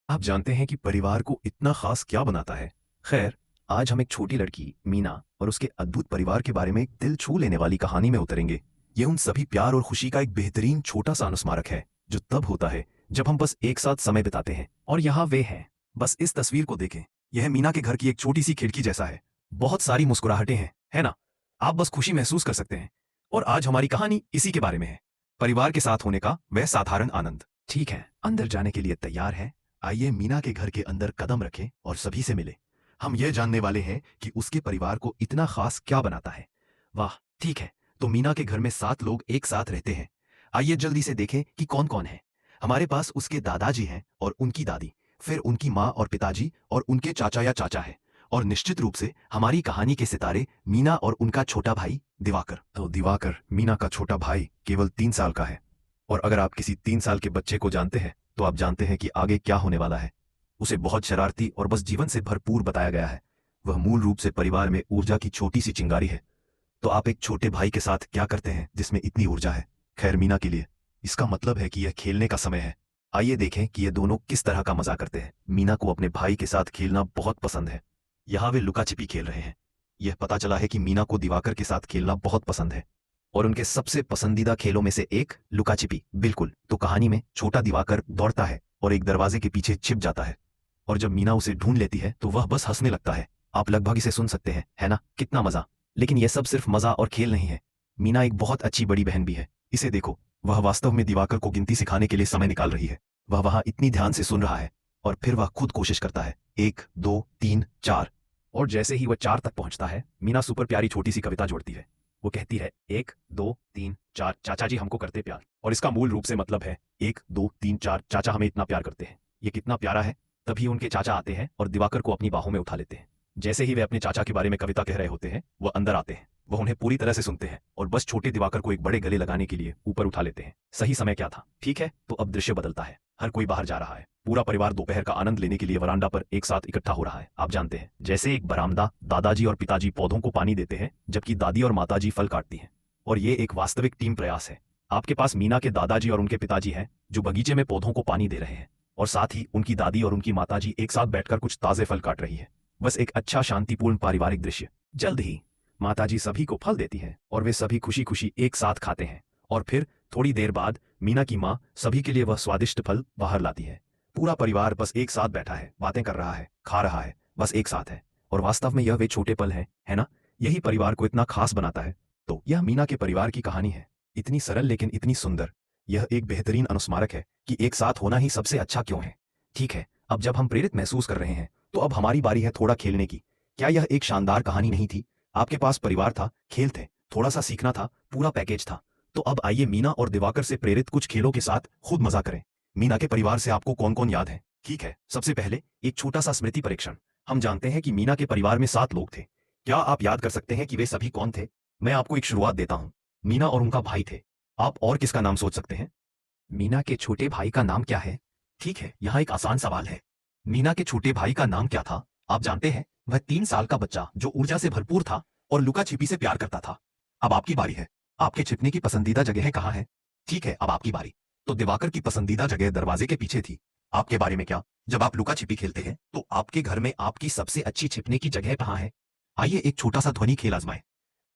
आप जानते हैं कि परिवार को इतना खास क्या बनाता है? खैर, आज हम एक छोटी लड़की मीना और उसके अद्भुत परिवार के बारे में एक दिल छू लेने वाली कहानी में उतरेंगे। ये उन सभी प्यार और खुशी का एक बेहतरीन छोटा सा अनुस्मारक है, जो तब होता है जब हम बस एक साथ समय बिताते हैं। और यहाँ वे हैं। बस इस तस्वीर को देखें। यह मीना के घर की एक छोटी सी खिड़की जैसा है। बहुत सारी मुस्कुराहटें हैं, है ना? आप बस खुशी महसूस कर सकते हैं। और आज हमारी कहानी इसी के बारे में है। परिवार के साथ होने का वह साधारण आनंद। ठीक है, अंदर जाने के लिए तैयार है? आइए मीना के घर के अंदर कदम रखें और सभी से मिले। हम यह जानने वाले हैं कि उसके परिवार को इतना खास क्या बनाता है। वाह, ठीक है। तो मीना के घर में 7 लोग एक साथ रहते हैं। आइए जल्दी से देखें कि कौन कौन है। हमारे पास उसके दादाजी हैं और उनकी दादी, फिर उनकी माँ और पिताजी और उनके चाचा या चाचा है। और निश्चित रूप से हमारी कहानी के सितारे मीना और उनका छोटा भाई दिवाकर। तो दिवाकर मीना का छोटा भाई केवल 3 साल का है। और अगर आप किसी 3 साल के बच्चे को जानते हैं तो आप जानते हैं कि आगे क्या होने वाला है। उसे बहुत शरारती और बस जीवन से भरपूर बताया गया है। वह मूल रूप से परिवार में ऊर्जा की छोटी सी चिंगारी है। तो आप एक छोटे भाई के साथ क्या करते हैं जिसमें इतनी ऊर्जा है? खैर, मीना के लिए इसका मतलब है कि यह खेलने का समय है। आइए देखें कि ये दोनों किस तरह का मजा करते हैं। मीना को अपने भाई के साथ खेलना बहुत पसंद है। यहाँ वे लुका छिपी खेल रहे हैं। यह पता चला है कि मीना को दिवाकर के साथ खेलना बहुत पसंद है और उनके सबसे पसंदीदा खेलों में से एक लुका छिपी। बिल्कुल। तो कहानी में छोटा दिवाकर दौड़ता है और एक दरवाजे के पीछे छिप जाता है। और जब मीना उसे ढूंढ लेती है तो वह बस हंसने लगता है। आप लगभग इसे सुन सकते हैं, है ना? कितना मजा। लेकिन यह सब सिर्फ मजा और खेल नहीं है। मीना एक बहुत अच्छी बड़ी बहन भी है। इसे देखो, वह वास्तव में दिवाकर को गिनती सिखाने के लिए समय निकाल रही है। वह वहां इतनी ध्यान से सुन रहा है और फिर वह खुद कोशिश करता है। 1 2 3 4। और जैसे ही वह 4 तक पहुंचता है, मीना सुपर प्यारी छोटी सी कविता जोड़ती है। वो कहती है, 1 2 3 4 चाचा जी हमको करते प्यार। और इसका मूल रूप से मतलब है 1 2 3 4 चाचा हमें इतना प्यार करते हैं। ये कितना प्यारा है। तभी उनके चाचा आते हैं और दिवाकर को अपनी बाहों में उठा लेते हैं। जैसे ही वे अपने चाचा के बारे में कविता कह रहे होते हैं, वह अंदर आते हैं। वह उन्हें पूरी तरह से सुनते हैं और बस छोटे दिवाकर को एक बड़े गले लगाने के लिए ऊपर उठा लेते हैं। सही समय क्या था? ठीक है, तो अब दृश्य बदलता है। हर कोई बाहर जा रहा है। पूरा परिवार दोपहर का आनंद लेने के लिए वरांडा पर एक साथ इकट्ठा हो रहा है। आप जानते हैं, जैसे एक बरामदा, दादाजी और पिताजी पौधों को पानी देते हैं जबकि दादी और माताजी फल काटती हैं। और ये एक वास्तविक टीम प्रयास है। आपके पास मीना के दादाजी और उनके पिताजी हैं जो बगीचे में पौधों को पानी दे रहे हैं और साथ ही उनकी दादी और उनकी माताजी एक साथ बैठकर कुछ ताजे फल काट रही है। बस एक अच्छा शांतिपूर्ण पारिवारिक दृश्य। जल्द ही माताजी सभी को फल देती है और वे सभी खुशी खुशी एक साथ खाते हैं। और फिर थोड़ी देर बाद मीना की माँ सभी के लिए वह स्वादिष्ट फल बाहर लाती है। पूरा परिवार बस एक साथ बैठा है, बातें कर रहा है, खा रहा है, बस एक साथ है। और वास्तव में यह वे छोटे पल हैं, है ना? यही परिवार को इतना खास बनाता है। तो यह मीना के परिवार की कहानी है। इतनी सरल लेकिन इतनी सुंदर। यह एक बेहतरीन अनुस्मारक है कि एक साथ होना ही सबसे अच्छा क्यों है। ठीक है, अब जब हम प्रेरित महसूस कर रहे हैं तो अब हमारी बारी है थोड़ा खेलने की। क्या यह एक शानदार कहानी नहीं थी? आपके पास परिवार था, खेल थे, थोड़ा सा सीखना था, पूरा पैकेज था। तो अब आइए मीना और दिवाकर से प्रेरित कुछ खेलों के साथ खुद मजा करें। मीना के परिवार से आपको कौन कौन याद है? ठीक है, सबसे पहले एक छोटा सा स्मृति परीक्षण। हम जानते हैं कि मीना के परिवार में 7 लोग थे। क्या आप याद कर सकते हैं कि वे सभी कौन थे? मैं आपको एक शुरुआत देता हूं। मीना और उनका भाई थे। आप और किसका नाम सोच सकते हैं? मीना के छोटे भाई का नाम क्या है? ठीक है, यहाँ एक आसान सवाल है। मीना के छोटे भाई का नाम क्या था? आप जानते हैं, वह 3 साल का बच्चा जो ऊर्जा से भरपूर था और लुका छिपी से प्यार करता था। अब आपकी बारी है। आपके छिपने की पसंदीदा जगह कहाँ है? ठीक है, अब आपकी बारी। तो दिवाकर की पसंदीदा जगह दरवाजे के पीछे थी। आपके बारे में क्या? जब आप लुका छिपी खेलते हैं तो आपके घर में आपकी सबसे अच्छी छिपने की जगह कहाँ है? आइए एक छोटा सा ध्वनि खेल आजमाएं।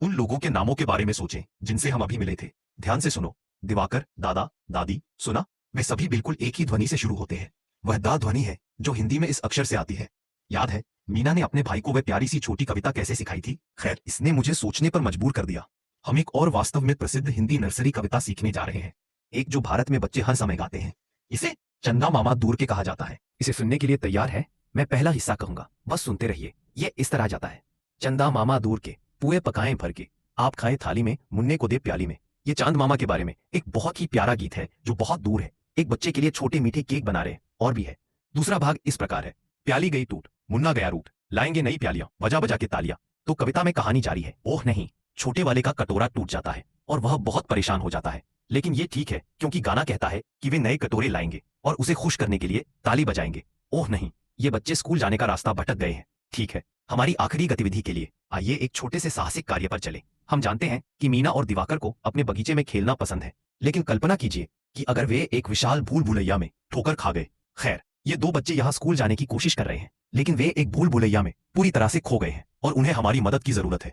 उन लोगों के नामों के बारे में सोचें जिनसे हम अभी मिले थे। ध्यान से सुनो। दिवाकर, दादा, दादी, सुना? वे सभी बिल्कुल एक ही ध्वनि से शुरू होते हैं। वह दा ध्वनि है जो हिंदी में इस अक्षर से आती है। याद है मीना ने अपने भाई को वह प्यारी सी छोटी कविता कैसे सिखाई थी? खैर, इसने मुझे सोचने पर मजबूर कर दिया। हम एक और वास्तव में प्रसिद्ध हिंदी नर्सरी कविता सीखने जा रहे हैं। एक जो भारत में बच्चे हर समय गाते हैं। इसे चंदा मामा दूर के कहा जाता है। इसे सुनने के लिए तैयार है? मैं पहला हिस्सा कहूंगा, बस सुनते रहिए। ये इस तरह जाता है। चंदा मामा दूर के, पुए पकाएं भर के, आप खाएं थाली में, मुन्ने को दे प्याली में। ये चांद मामा के बारे में एक बहुत ही प्यारा गीत है जो बहुत दूर है। एक बच्चे के लिए छोटे मीठे केक बना रहे हैं। और भी है। दूसरा भाग इस प्रकार है। प्याली गई टूट, मुन्ना गया रूठ, लाएंगे नई प्यालियां, बजा बजा के तालियां। तो कविता में कहानी जारी है। ओह नहीं, छोटे वाले का कटोरा टूट जाता है और वह बहुत परेशान हो जाता है। लेकिन ये ठीक है क्योंकि गाना कहता है कि वे नए कटोरे लाएंगे और उसे खुश करने के लिए ताली बजाएंगे। ओह नहीं, ये बच्चे स्कूल जाने का रास्ता भटक गए हैं। ठीक है, हमारी आखिरी गतिविधि के लिए आइए एक छोटे से साहसिक कार्य पर चले। हम जानते हैं कि मीना और दिवाकर को अपने बगीचे में खेलना पसंद है। लेकिन कल्पना कीजिए कि अगर वे एक विशाल भूल भुलैया में ठोकर खा गए। खैर, ये दो बच्चे यहाँ स्कूल जाने की कोशिश कर रहे हैं, लेकिन वे एक भूल भुलैया में पूरी तरह से खो गए हैं और उन्हें हमारी मदद की जरूरत है।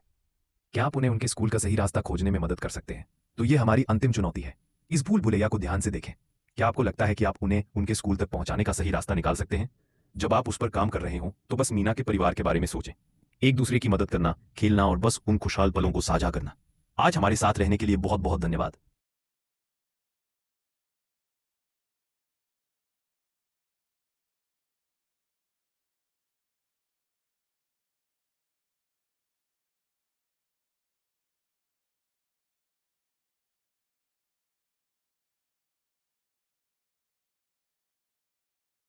क्या आप उन्हें उनके स्कूल का सही रास्ता खोजने में मदद कर सकते हैं? तो ये हमारी अंतिम चुनौती है। इस भूल भुलैया को ध्यान से देखें। क्या आपको लगता है कि आप उन्हें उनके स्कूल तक पहुंचाने का सही रास्ता निकाल सकते हैं? जब आप उस पर काम कर रहे हो तो बस मीना के परिवार के बारे में सोचें। एक दूसरे की मदद करना, खेलना और बस उन खुशहाल पलों को साझा करना। आज हमारे साथ रहने के लिए बहुत बहुत धन्यवाद।